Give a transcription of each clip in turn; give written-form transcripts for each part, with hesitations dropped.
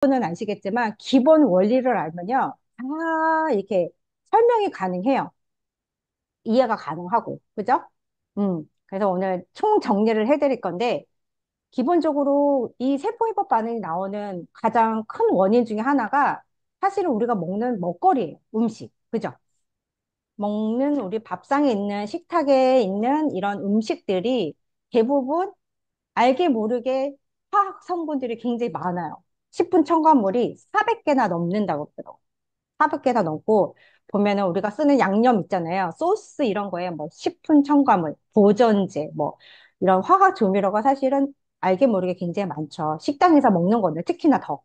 는 아시겠지만 기본 원리를 알면요. 이렇게 설명이 가능해요. 이해가 가능하고. 그죠? 그래서 오늘 총 정리를 해드릴 건데, 기본적으로 이 세포회복 반응이 나오는 가장 큰 원인 중에 하나가 사실은 우리가 먹는 먹거리예요. 음식. 그죠? 먹는 우리 밥상에 있는 식탁에 있는 이런 음식들이 대부분 알게 모르게 화학 성분들이 굉장히 많아요. 식품 첨가물이 400개나 넘는다고 그러더라고요. 400개나 넘고 보면은 우리가 쓰는 양념 있잖아요. 소스 이런 거에 뭐 식품 첨가물, 보존제, 뭐 이런 화학 조미료가 사실은 알게 모르게 굉장히 많죠. 식당에서 먹는 건데 특히나 더.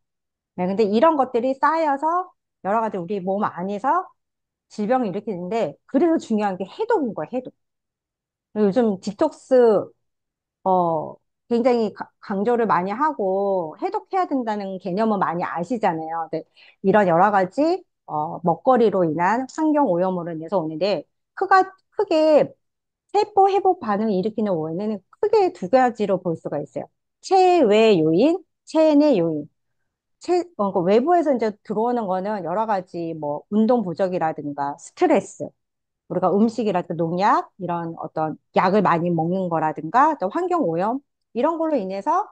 네, 근데 이런 것들이 쌓여서 여러 가지 우리 몸 안에서 질병을 일으키는데 그래서 중요한 게 해독인 거예요, 해독. 요즘 디톡스 어, 굉장히 강조를 많이 하고 해독해야 된다는 개념은 많이 아시잖아요. 근데 이런 여러 가지 먹거리로 인한 환경 오염으로 인해서 오는데 크게 세포 회복 반응을 일으키는 원인은 크게 두 가지로 볼 수가 있어요. 체외 요인, 체내 요인. 그러니까 외부에서 이제 들어오는 거는 여러 가지 뭐 운동 부족이라든가 스트레스, 우리가 음식이라든가 농약, 이런 어떤 약을 많이 먹는 거라든가, 또 환경 오염, 이런 걸로 인해서,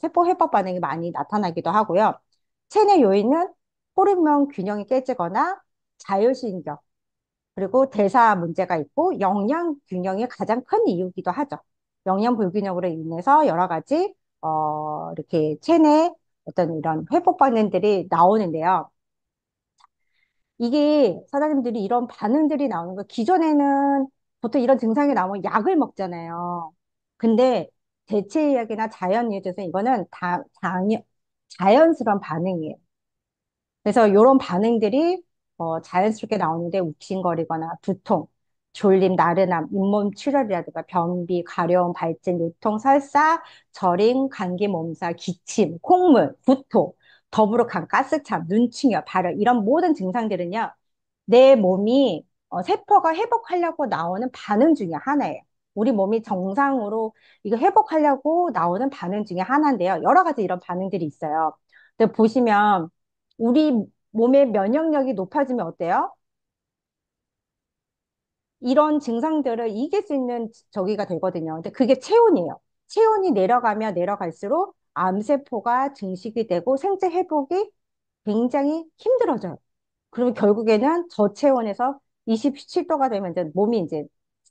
세포 회복 반응이 많이 나타나기도 하고요. 체내 요인은 호르몬 균형이 깨지거나 자율신경, 그리고 대사 문제가 있고 영양 균형이 가장 큰 이유기도 하죠. 영양 불균형으로 인해서 여러 가지, 이렇게 체내 어떤 이런 회복 반응들이 나오는데요. 이게 사장님들이 이런 반응들이 나오는 거, 기존에는 보통 이런 증상이 나오면 약을 먹잖아요. 근데 대체의학이나 자연의학에서 이거는 자연스러운 반응이에요. 그래서 이런 반응들이 자연스럽게 나오는데 욱신거리거나 두통, 졸림, 나른함, 잇몸 출혈이라든가 변비, 가려움, 발진, 요통, 설사, 저림, 감기, 몸살, 기침, 콧물, 구토, 더불어 가스참, 눈충혈, 발열 이런 모든 증상들은요. 내 몸이 세포가 회복하려고 나오는 반응 중에 하나예요. 우리 몸이 정상으로 이거 회복하려고 나오는 반응 중에 하나인데요. 여러 가지 이런 반응들이 있어요. 근데 보시면 우리 몸의 면역력이 높아지면 어때요? 이런 증상들을 이길 수 있는 저기가 되거든요. 근데 그게 체온이에요. 체온이 내려가면 내려갈수록 암세포가 증식이 되고 생체 회복이 굉장히 힘들어져요. 그러면 결국에는 저체온에서 27도가 되면 이제 몸이 이제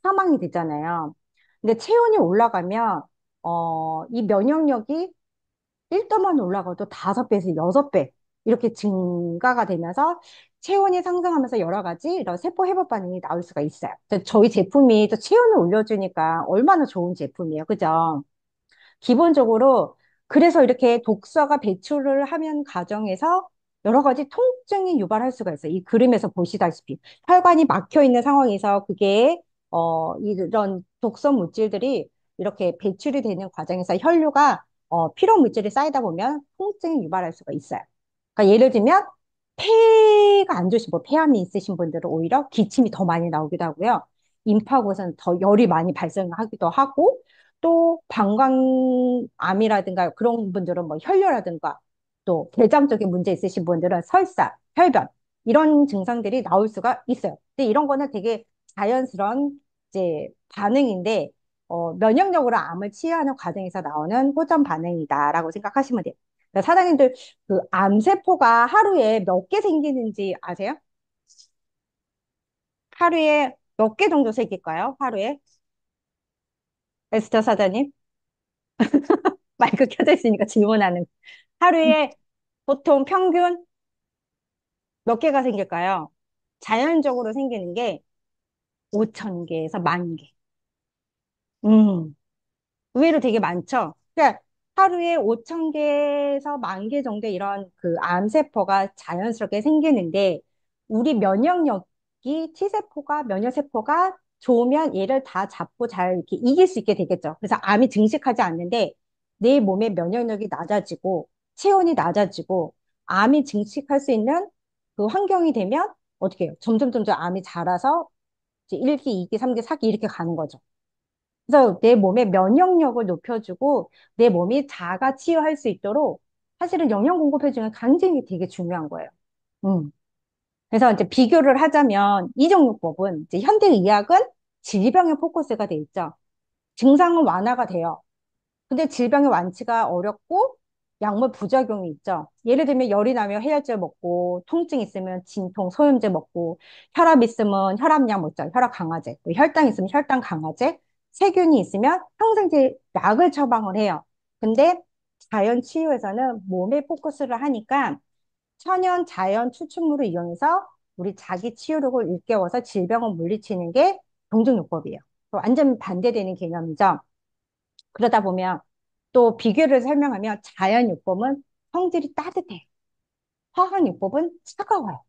사망이 되잖아요. 근데 체온이 올라가면, 이 면역력이 1도만 올라가도 5배에서 6배 이렇게 증가가 되면서 체온이 상승하면서 여러 가지 이런 세포 회복 반응이 나올 수가 있어요. 근데 저희 제품이 또 체온을 올려주니까 얼마나 좋은 제품이에요. 그죠? 기본적으로 그래서 이렇게 독소가 배출을 하면 과정에서 여러 가지 통증이 유발할 수가 있어요. 이 그림에서 보시다시피 혈관이 막혀 있는 상황에서 그게 이런 독소 물질들이 이렇게 배출이 되는 과정에서 혈류가 피로 물질이 쌓이다 보면 통증이 유발할 수가 있어요. 그러니까 예를 들면 폐가 안 좋으신 분, 폐암이 있으신 분들은 오히려 기침이 더 많이 나오기도 하고요. 임파고에서는 더 열이 많이 발생하기도 하고 또 방광암이라든가 그런 분들은 뭐 혈뇨라든가 또 대장적인 문제 있으신 분들은 설사, 혈변 이런 증상들이 나올 수가 있어요. 근데 이런 거는 되게 자연스러운 이제 반응인데 면역력으로 암을 치유하는 과정에서 나오는 호전 반응이다라고 생각하시면 돼요. 그러니까 사장님들 그 암세포가 하루에 몇 개 생기는지 아세요? 하루에 몇 개 정도 생길까요? 하루에? 에스터 사장님? 마이크 켜져 있으니까 질문하는. 하루에 보통 평균 몇 개가 생길까요? 자연적으로 생기는 게 5천 개에서 만 개. 음, 의외로 되게 많죠? 그러니까 하루에 5천 개에서 만 개 정도 이런 그 암세포가 자연스럽게 생기는데, 우리 면역력이 T세포가, 면역세포가 좋으면 얘를 다 잡고 잘 이렇게 이길 수 있게 되겠죠. 그래서 암이 증식하지 않는데, 내 몸의 면역력이 낮아지고, 체온이 낮아지고, 암이 증식할 수 있는 그 환경이 되면, 어떻게 해요? 점점 암이 자라서 이제 1기, 2기, 3기, 4기 이렇게 가는 거죠. 그래서 내 몸의 면역력을 높여주고 내 몸이 자가 치유할 수 있도록 사실은 영양 공급해 주는 간증이 되게 중요한 거예요. 음. 그래서 이제 비교를 하자면 이종요법은 이제 현대의학은 질병에 포커스가 돼 있죠. 증상은 완화가 돼요. 근데 질병의 완치가 어렵고 약물 부작용이 있죠. 예를 들면 열이 나면 해열제 먹고, 통증 있으면 진통, 소염제 먹고, 혈압 있으면 혈압약 먹죠. 혈압 강화제. 또 혈당 있으면 혈당 강화제. 세균이 있으면 항생제 약을 처방을 해요. 근데 자연 치유에서는 몸에 포커스를 하니까 천연 자연 추출물을 이용해서 우리 자기 치유력을 일깨워서 질병을 물리치는 게 동종요법이에요. 완전 반대되는 개념이죠. 그러다 보면 또 비교를 설명하면 자연요법은 성질이 따뜻해. 화학요법은 차가워요.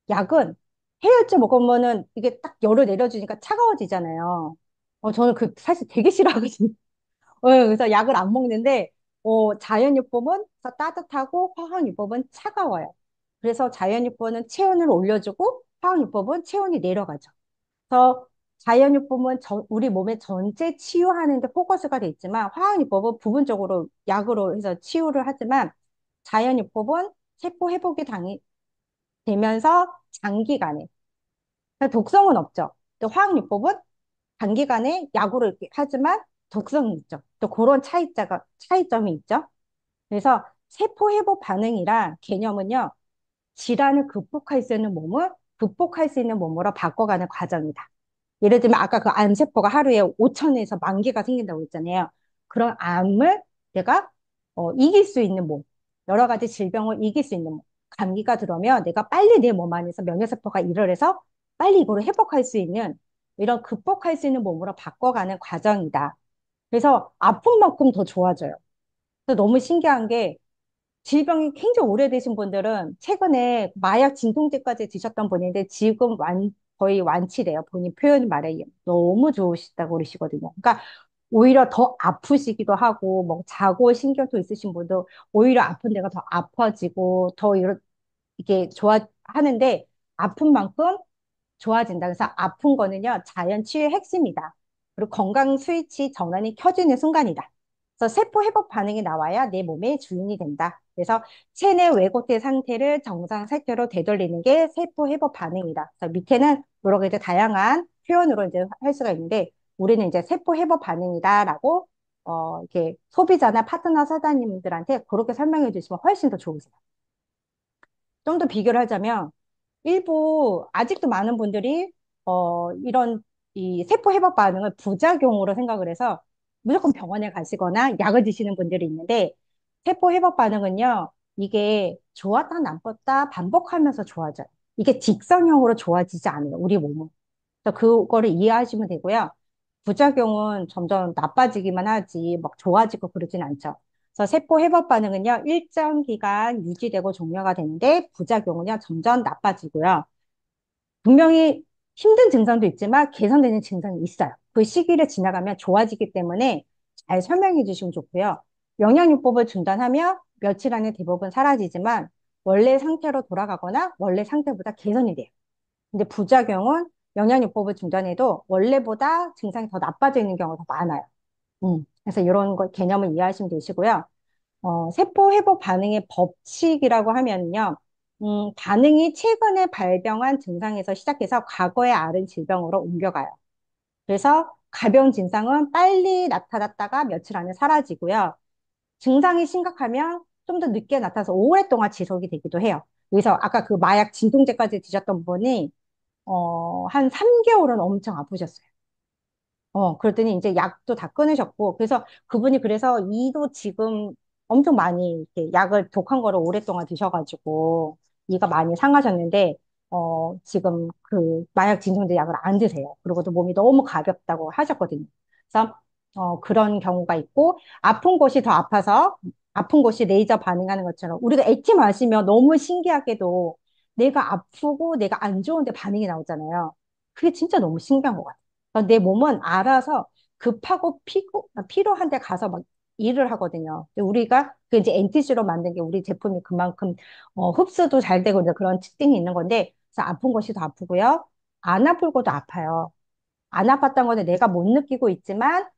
약은 해열제 먹으면은 이게 딱 열을 내려주니까 차가워지잖아요. 저는 그 사실 되게 싫어하거든요. 그래서 약을 안 먹는데, 자연요법은 따뜻하고 화학요법은 차가워요. 그래서 자연요법은 체온을 올려주고 화학요법은 체온이 내려가죠. 그래서 자연요법은 우리 몸의 전체 치유하는 데 포커스가 돼 있지만 화학요법은 부분적으로 약으로 해서 치유를 하지만 자연요법은 세포 회복이 되면서 장기간에 독성은 없죠. 또 화학요법은 단기간에 약으로 이렇게 하지만 독성이 있죠. 또 그런 차이점이 있죠. 그래서 세포 회복 반응이란 개념은요, 질환을 극복할 수 있는 몸을 극복할 수 있는 몸으로 바꿔가는 과정이다. 예를 들면 아까 그 암세포가 하루에 5천에서 10,000개가 생긴다고 했잖아요. 그런 암을 내가 이길 수 있는 몸, 여러 가지 질병을 이길 수 있는 몸. 감기가 들어오면 내가 빨리 내 몸 안에서 면역세포가 일을 해서 빨리 이거를 회복할 수 있는 이런 극복할 수 있는 몸으로 바꿔가는 과정이다. 그래서 아픈 만큼 더 좋아져요. 그래서 너무 신기한 게 질병이 굉장히 오래되신 분들은 최근에 마약 진통제까지 드셨던 분인데 지금 거의 완치돼요. 본인 표현 말에 너무 좋으시다고 그러시거든요. 그러니까 오히려 더 아프시기도 하고, 뭐 자고 신경도 있으신 분도 오히려 아픈 데가 더 아파지고, 이게 좋아하는데 아픈 만큼 좋아진다. 그래서 아픈 거는요, 자연 치유의 핵심이다. 그리고 건강 스위치 전원이 켜지는 순간이다. 그래서 세포 회복 반응이 나와야 내 몸의 주인이 된다. 그래서 체내 왜곡된 상태를 정상 상태로 되돌리는 게 세포 회복 반응이다. 그래서 밑에는 여러 가지 다양한 표현으로 이제 할 수가 있는데, 우리는 이제 세포 회복 반응이다라고, 이렇게 소비자나 파트너 사장님들한테 그렇게 설명해 주시면 훨씬 더 좋으세요. 좀 더 비교를 하자면, 일부 아직도 많은 분들이 이런 이 세포 회복 반응을 부작용으로 생각을 해서 무조건 병원에 가시거나 약을 드시는 분들이 있는데 세포 회복 반응은요, 이게 좋았다 나빴다 반복하면서 좋아져요. 이게 직선형으로 좋아지지 않아요, 우리 몸은. 그래서 그거를 이해하시면 되고요. 부작용은 점점 나빠지기만 하지 막 좋아지고 그러진 않죠. 그래서 세포 회복 반응은요, 일정 기간 유지되고 종료가 되는데 부작용은요, 점점 나빠지고요. 분명히 힘든 증상도 있지만 개선되는 증상이 있어요. 그 시기를 지나가면 좋아지기 때문에 잘 설명해 주시면 좋고요. 영양요법을 중단하면 며칠 안에 대부분 사라지지만 원래 상태로 돌아가거나 원래 상태보다 개선이 돼요. 근데 부작용은 영양요법을 중단해도 원래보다 증상이 더 나빠져 있는 경우가 더 많아요. 그래서 이런 거 개념을 이해하시면 되시고요. 세포 회복 반응의 법칙이라고 하면요. 반응이 최근에 발병한 증상에서 시작해서 과거에 앓은 질병으로 옮겨가요. 그래서 가벼운 증상은 빨리 나타났다가 며칠 안에 사라지고요. 증상이 심각하면 좀 더 늦게 나타나서 오랫동안 지속이 되기도 해요. 그래서 아까 그 마약 진통제까지 드셨던 분이 한 3개월은 엄청 아프셨어요. 그랬더니 이제 약도 다 끊으셨고, 그래서 그분이 그래서 이도 지금 엄청 많이 이렇게 약을 독한 거를 오랫동안 드셔가지고, 이가 많이 상하셨는데, 지금 그 마약 진통제 약을 안 드세요. 그리고 또 몸이 너무 가볍다고 하셨거든요. 그래서, 그런 경우가 있고, 아픈 곳이 더 아파서, 아픈 곳이 레이저 반응하는 것처럼, 우리가 액티 마시면 너무 신기하게도 내가 아프고 내가 안 좋은데 반응이 나오잖아요. 그게 진짜 너무 신기한 것 같아요. 내 몸은 알아서 급하고 필요한 데 가서 막 일을 하거든요. 근데 우리가 그 이제 NTC로 만든 게 우리 제품이 그만큼 흡수도 잘 되고 이제 그런 특징이 있는 건데, 그래서 아픈 것이 더 아프고요. 안 아플 것도 아파요. 안 아팠던 거는 내가 못 느끼고 있지만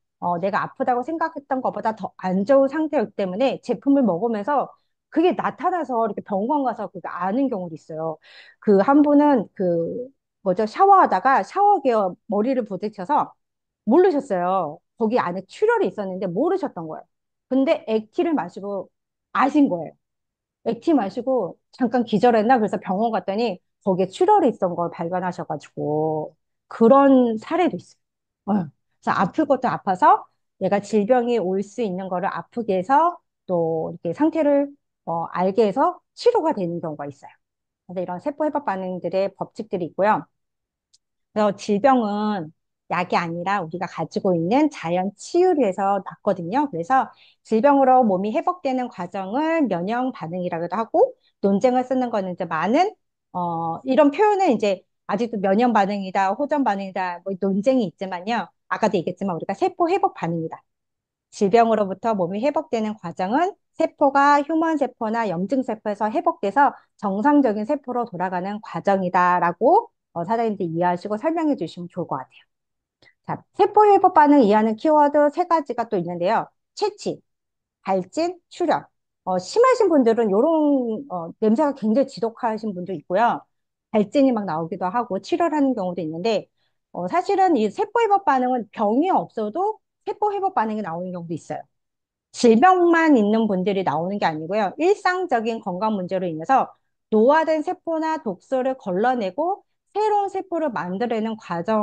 내가 아프다고 생각했던 것보다 더 안 좋은 상태였기 때문에 제품을 먹으면서 그게 나타나서 이렇게 병원 가서 그거 아는 경우도 있어요. 그 한 분은 그 뭐죠? 샤워하다가 샤워기어 머리를 부딪혀서 모르셨어요. 거기 안에 출혈이 있었는데 모르셨던 거예요. 근데 액티를 마시고 아신 거예요. 액티 마시고 잠깐 기절했나? 그래서 병원 갔더니 거기에 출혈이 있던 걸 발견하셔가지고 그런 사례도 있어요. 어. 그래서 아플 것도 아파서 내가 질병이 올 수 있는 거를 아프게 해서 또 이렇게 상태를 알게 해서 치료가 되는 경우가 있어요. 그래서 이런 세포 회복 반응들의 법칙들이 있고요. 그래서 질병은 약이 아니라 우리가 가지고 있는 자연 치유에서 났거든요. 그래서 질병으로 몸이 회복되는 과정을 면역 반응이라고도 하고 논쟁을 쓰는 거는 이제 많은 이런 표현은 이제 아직도 면역 반응이다, 호전 반응이다, 뭐 논쟁이 있지만요. 아까도 얘기했지만 우리가 세포 회복 반응이다. 질병으로부터 몸이 회복되는 과정은 세포가 휴먼 세포나 염증 세포에서 회복돼서 정상적인 세포로 돌아가는 과정이다라고 사장님들 이해하시고 설명해 주시면 좋을 것 같아요. 자, 세포 회복 반응 이해하는 키워드 세 가지가 또 있는데요. 채취, 발진, 출혈. 심하신 분들은 이런 냄새가 굉장히 지독하신 분도 있고요. 발진이 막 나오기도 하고 출혈하는 경우도 있는데 사실은 이 세포 회복 반응은 병이 없어도 세포 회복 반응이 나오는 경우도 있어요. 질병만 있는 분들이 나오는 게 아니고요. 일상적인 건강 문제로 인해서 노화된 세포나 독소를 걸러내고 새로운 세포를 만들어내는 과정